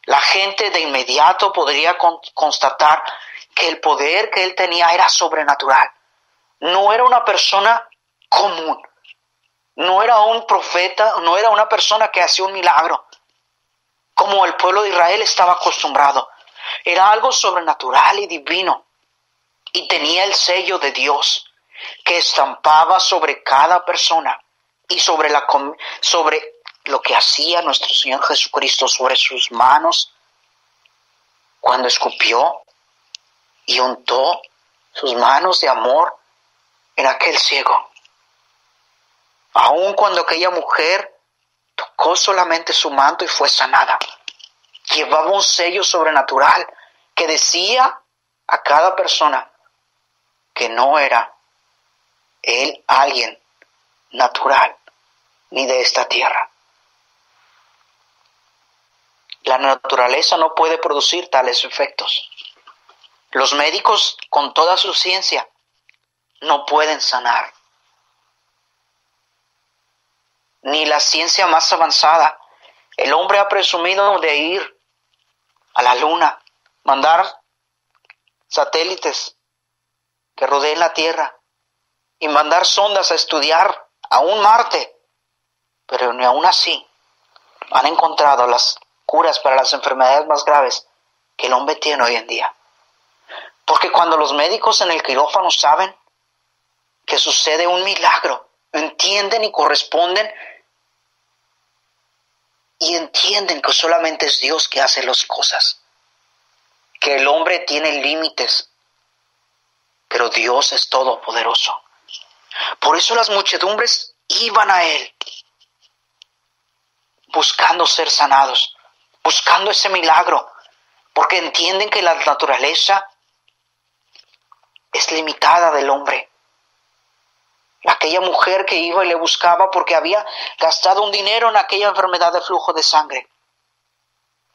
la gente de inmediato podría constatar que el poder que él tenía era sobrenatural. No era una persona común. No era un profeta, no era una persona que hacía un milagro, como el pueblo de Israel estaba acostumbrado. Era algo sobrenatural y divino. Y tenía el sello de Dios que estampaba sobre cada persona y sobre lo que hacía nuestro Señor Jesucristo, sobre sus manos, cuando escupió y untó sus manos de amor en aquel ciego. Aun cuando aquella mujer tocó solamente su manto y fue sanada, llevaba un sello sobrenatural que decía a cada persona que no era él alguien natural ni de esta tierra. La naturaleza no puede producir tales efectos. Los médicos, con toda su ciencia, no pueden sanar. Ni la ciencia más avanzada. El hombre ha presumido de ir a la luna, mandar satélites que rodeen la Tierra y mandar sondas a estudiar aún Marte, pero ni aún así han encontrado las curas para las enfermedades más graves que el hombre tiene hoy en día. Porque cuando los médicos en el quirófano saben que sucede un milagro, entienden y corresponden y entienden que solamente es Dios que hace las cosas, que el hombre tiene límites, pero Dios es todopoderoso. Por eso las muchedumbres iban a Él, buscando ser sanados, buscando ese milagro, porque entienden que la naturaleza es limitada del hombre. Aquella mujer que iba y le buscaba porque había gastado un dinero en aquella enfermedad de flujo de sangre.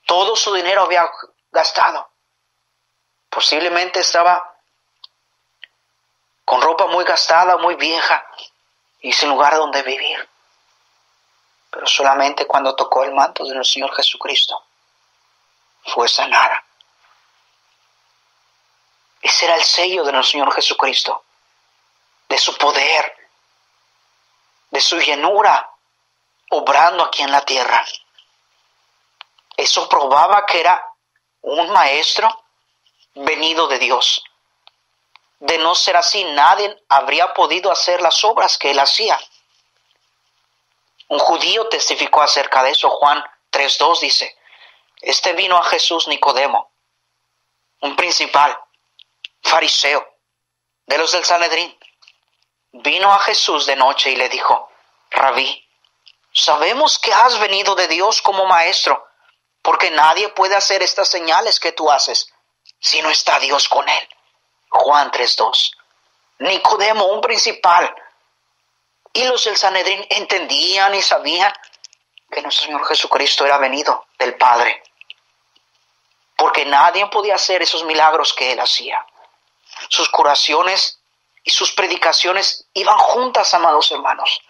Todo su dinero había gastado. Posiblemente estaba con ropa muy gastada, muy vieja y sin lugar donde vivir. Pero solamente cuando tocó el manto del Señor Jesucristo fue sanada. Ese era el sello de nuestro Señor Jesucristo, de su poder, de su llenura, obrando aquí en la tierra. Eso probaba que era un maestro venido de Dios. De no ser así, nadie habría podido hacer las obras que él hacía. Un judío testificó acerca de eso. Juan 3:2 dice: vino a Jesús Nicodemo, un principal, fariseo, de los del Sanedrín. Vino a Jesús de noche y le dijo: Rabí, sabemos que has venido de Dios como maestro, porque nadie puede hacer estas señales que tú haces si no está Dios con él. Juan 3:2. Nicodemo, un principal, y los del Sanedrín entendían y sabían que nuestro Señor Jesucristo era venido del Padre, porque nadie podía hacer esos milagros que él hacía. Sus curaciones y sus predicaciones iban juntas, amados hermanos.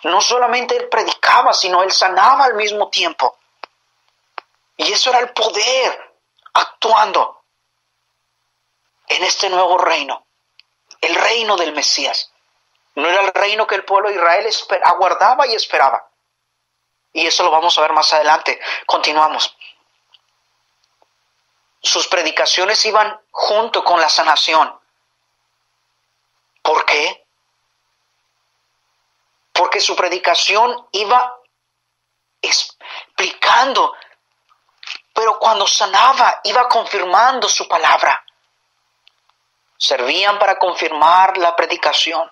No solamente él predicaba, sino él sanaba al mismo tiempo. Y eso era el poder actuando en este nuevo reino, el reino del Mesías. No era el reino que el pueblo de Israel aguardaba y esperaba. Y eso lo vamos a ver más adelante. Continuamos. Sus predicaciones iban junto con la sanación. ¿Por qué? Porque su predicación iba explicando, pero cuando sanaba iba confirmando su palabra. Servían para confirmar la predicación.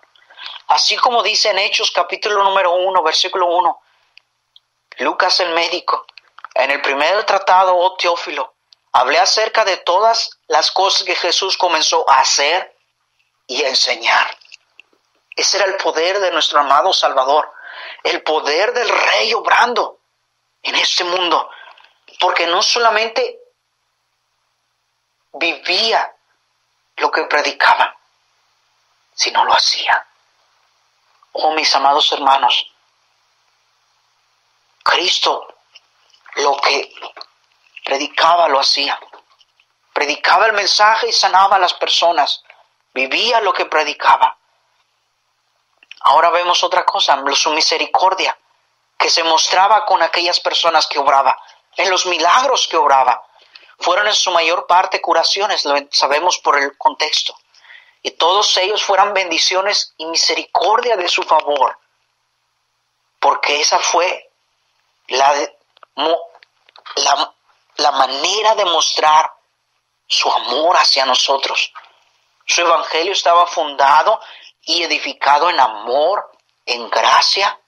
Así como dice en Hechos capítulo número 1, versículo 1, Lucas el médico, en el primer tratado, oh Teófilo, hablé acerca de todas las cosas que Jesús comenzó a hacer y a enseñar. Ese era el poder de nuestro amado Salvador, el poder del Rey obrando en este mundo, porque no solamente vivía lo que predicaba, sino lo hacía. Oh, mis amados hermanos, Cristo lo que predicaba, lo hacía. Predicaba el mensaje y sanaba a las personas. Vivía lo que predicaba. Ahora vemos otra cosa, su misericordia, que se mostraba con aquellas personas que obraba, en los milagros que obraba. Fueron en su mayor parte curaciones, lo sabemos por el contexto. Y todos ellos fueran bendiciones y misericordia de su favor. Porque esa fue la manera de mostrar su amor hacia nosotros. Su evangelio estaba fundado y edificado en amor, en gracia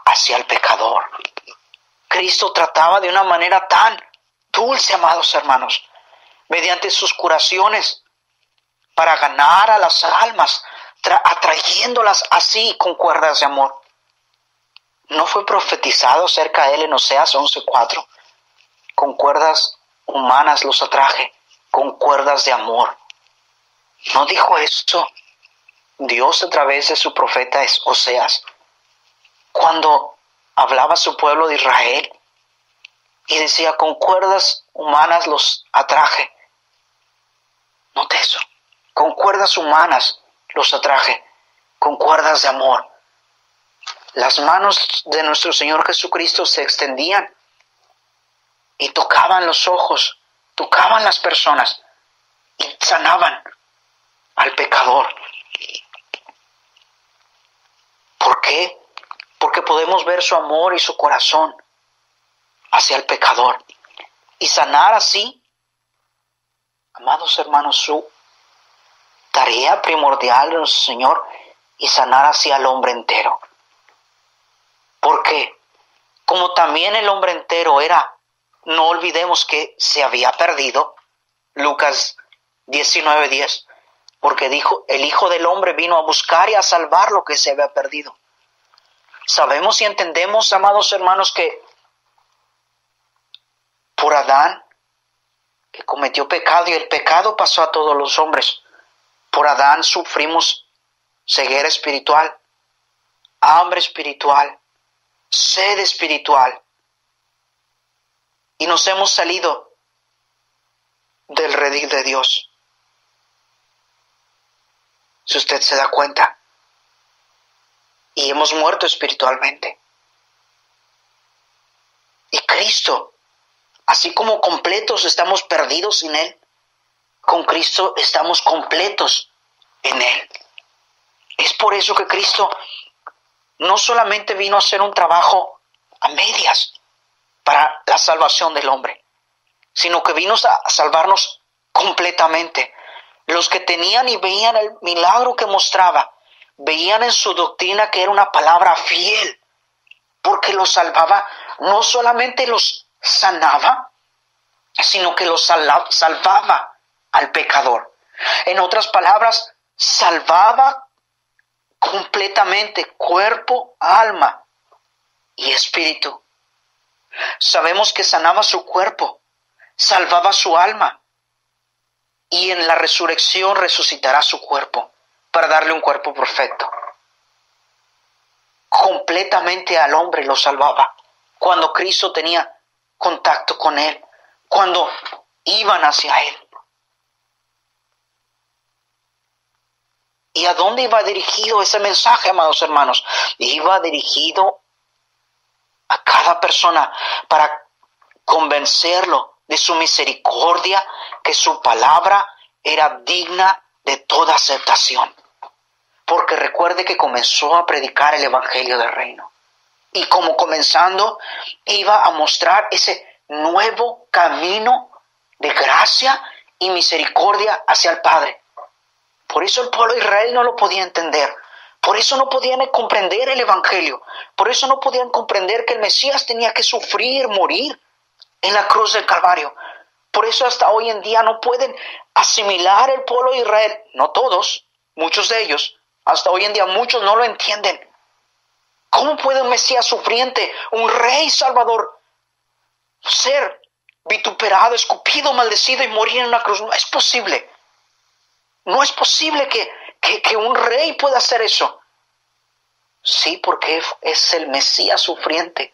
hacia el pecador. Cristo trataba de una manera tan dulce, amados hermanos, mediante sus curaciones, para ganar a las almas, atrayéndolas así con cuerdas de amor. ¿No fue profetizado acerca de él en Oseas 11:4? Con cuerdas humanas los atraje, con cuerdas de amor. ¿No dijo eso Dios a través de su profeta Oseas, cuando hablaba a su pueblo de Israel? Y decía, con cuerdas humanas los atraje. Note eso. Con cuerdas humanas los atraje, con cuerdas de amor. Las manos de nuestro Señor Jesucristo se extendían y tocaban los ojos, tocaban las personas y sanaban al pecador. ¿Por qué? Porque podemos ver su amor y su corazón hacia el pecador y sanar así, amados hermanos, su tarea primordial de nuestro Señor, y sanar así al hombre entero. ¿Por qué? Como también el hombre entero era, no olvidemos que se había perdido, Lucas 19:10, porque dijo, el Hijo del Hombre vino a buscar y a salvar lo que se había perdido. Sabemos y entendemos, amados hermanos, que por Adán, que cometió pecado y el pecado pasó a todos los hombres, por Adán sufrimos ceguera espiritual, hambre espiritual, sed espiritual, y nos hemos salido del redil de Dios. Si usted se da cuenta, y hemos muerto espiritualmente. Y Cristo, así como completos estamos perdidos sin Él, con Cristo estamos completos en Él. Es por eso que Cristo no solamente vino a hacer un trabajo a medias para la salvación del hombre, sino que vino a salvarnos completamente. Los que tenían y veían el milagro que mostraba, veían en su doctrina que era una palabra fiel, porque los salvaba, no solamente los sanaba, sino que los salvaba al pecador. En otras palabras, salvaba completamente cuerpo, alma y espíritu. Sabemos que sanaba su cuerpo, salvaba su alma, y en la resurrección resucitará su cuerpo para darle un cuerpo perfecto. Completamente al hombre lo salvaba cuando Cristo tenía contacto con él, cuando iban hacia él. ¿Y a dónde iba dirigido ese mensaje, amados hermanos? Iba dirigido a cada persona para convencerlo de su misericordia, que su palabra era digna de toda aceptación. Porque recuerde que comenzó a predicar el evangelio del reino. Y como comenzando, iba a mostrar ese nuevo camino de gracia y misericordia hacia el Padre. Por eso el pueblo de Israel no lo podía entender. Por eso no podían comprender el evangelio. Por eso no podían comprender que el Mesías tenía que sufrir, morir en la cruz del Calvario. Por eso hasta hoy en día no pueden asimilar el pueblo de Israel. No todos, muchos de ellos. Hasta hoy en día muchos no lo entienden. ¿Cómo puede un Mesías sufriente, un rey salvador, ser vituperado, escupido, maldecido y morir en una cruz? No es posible. No es posible que un rey pueda hacer eso. Sí, porque es el Mesías sufriente,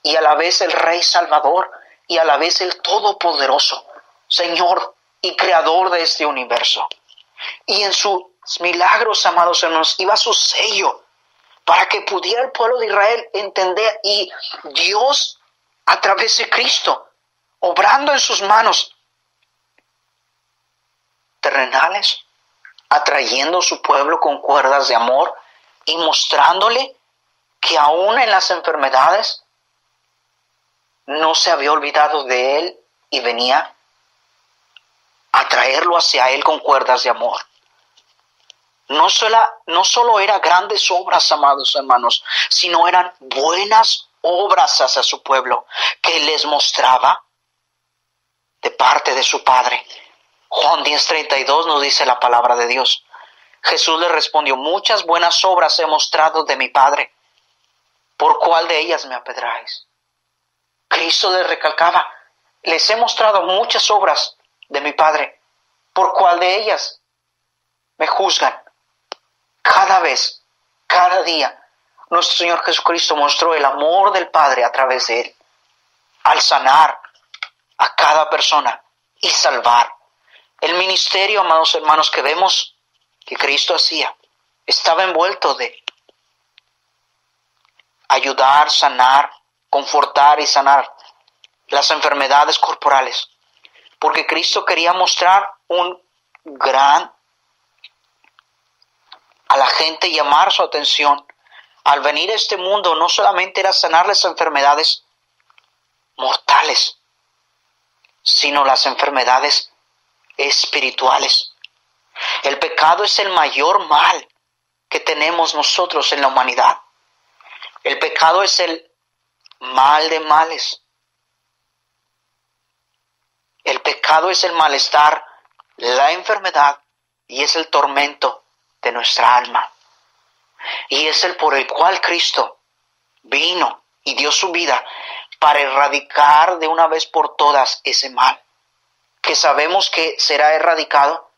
y a la vez el Rey Salvador y a la vez el Todopoderoso, Señor y Creador de este universo. Y en sus milagros, amados hermanos, iba su sello para que pudiera el pueblo de Israel entender, y Dios a través de Cristo, obrando en sus manos terrenales, atrayendo a su pueblo con cuerdas de amor y mostrándole que aún en las enfermedades no se había olvidado de él y venía a traerlo hacia él con cuerdas de amor. No solo eran grandes obras, amados hermanos, sino eran buenas obras hacia su pueblo que les mostraba de parte de su Padre. Juan 10:32 nos dice la palabra de Dios. Jesús le respondió: muchas buenas obras he mostrado de mi Padre. ¿Por cuál de ellas me apedráis? Cristo les recalcaba: les he mostrado muchas obras de mi Padre. ¿Por cuál de ellas me juzgan? Cada vez, cada día, nuestro Señor Jesucristo mostró el amor del Padre a través de él, al sanar a cada persona y salvar. El ministerio, amados hermanos, que vemos que Cristo hacía, estaba envuelto de ayudar, sanar, confortar y sanar las enfermedades corporales, porque Cristo quería mostrar a la gente, llamar su atención. Al venir a este mundo no solamente era sanar las enfermedades mortales, sino las enfermedades espirituales. El pecado es el mayor mal que tenemos nosotros en la humanidad. El pecado es el mal de males. El pecado es el malestar, la enfermedad, y es el tormento de nuestra alma. Y es el por el cual Cristo vino y dio su vida para erradicar de una vez por todas ese mal, que sabemos que será erradicado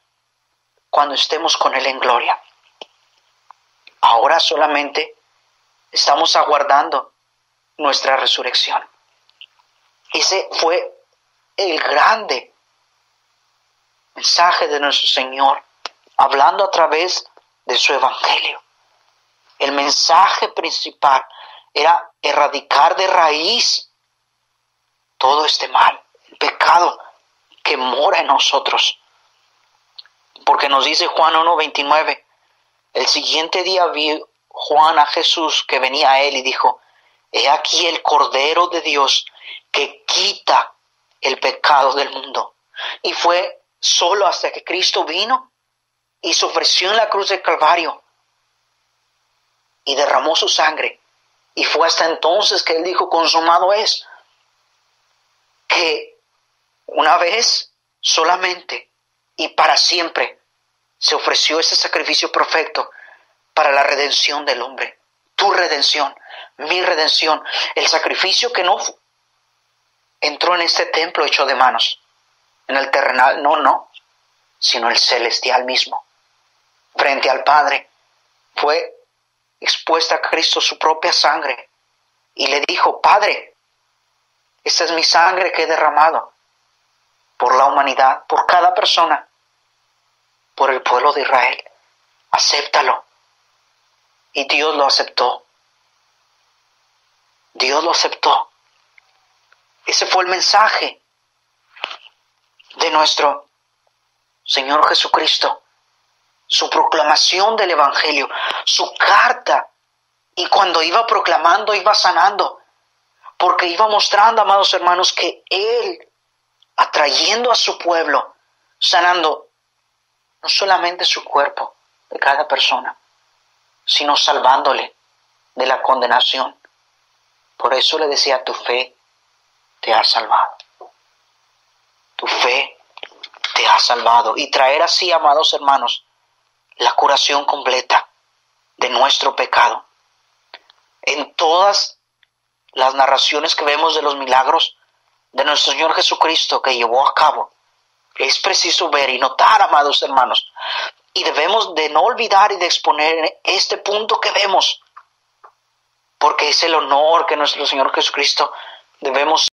cuando estemos con Él en gloria. Ahora solamente estamos aguardando nuestra resurrección. Ese fue el grande mensaje de nuestro Señor, hablando a través de su evangelio. El mensaje principal era erradicar de raíz todo este mal, el pecado que mora en nosotros. Porque nos dice Juan 1:29, el siguiente día vio Juan a Jesús que venía a él y dijo: he aquí el Cordero de Dios que quita el pecado del mundo. Y fue solo hasta que Cristo vino y se ofreció en la cruz del Calvario y derramó su sangre, y fue hasta entonces que Él dijo: consumado es. Que una vez solamente y para siempre se ofreció ese sacrificio perfecto para la redención del hombre. Tu redención, mi redención, el sacrificio que no entró en este templo hecho de manos, en el terrenal, no, sino el celestial mismo. Frente al Padre fue expuesta a Cristo su propia sangre y le dijo: Padre, esta es mi sangre que he derramado por la humanidad, por cada persona, por el pueblo de Israel. Acéptalo. Y Dios lo aceptó. Dios lo aceptó. Ese fue el mensaje de nuestro Señor Jesucristo. Su proclamación del Evangelio, su carta. Y cuando iba proclamando, iba sanando. Porque iba mostrando, amados hermanos, que Él, atrayendo a su pueblo, sanando no solamente su cuerpo de cada persona, sino salvándole de la condenación. Por eso le decía: tu fe te ha salvado. Tu fe te ha salvado. Y traer así, amados hermanos, la curación completa de nuestro pecado. En todas las narraciones que vemos de los milagros de nuestro Señor Jesucristo que llevó a cabo, es preciso ver y notar, amados hermanos, y debemos de no olvidar y de exponer este punto que vemos porque es el honor que nuestro Señor Jesucristo debemos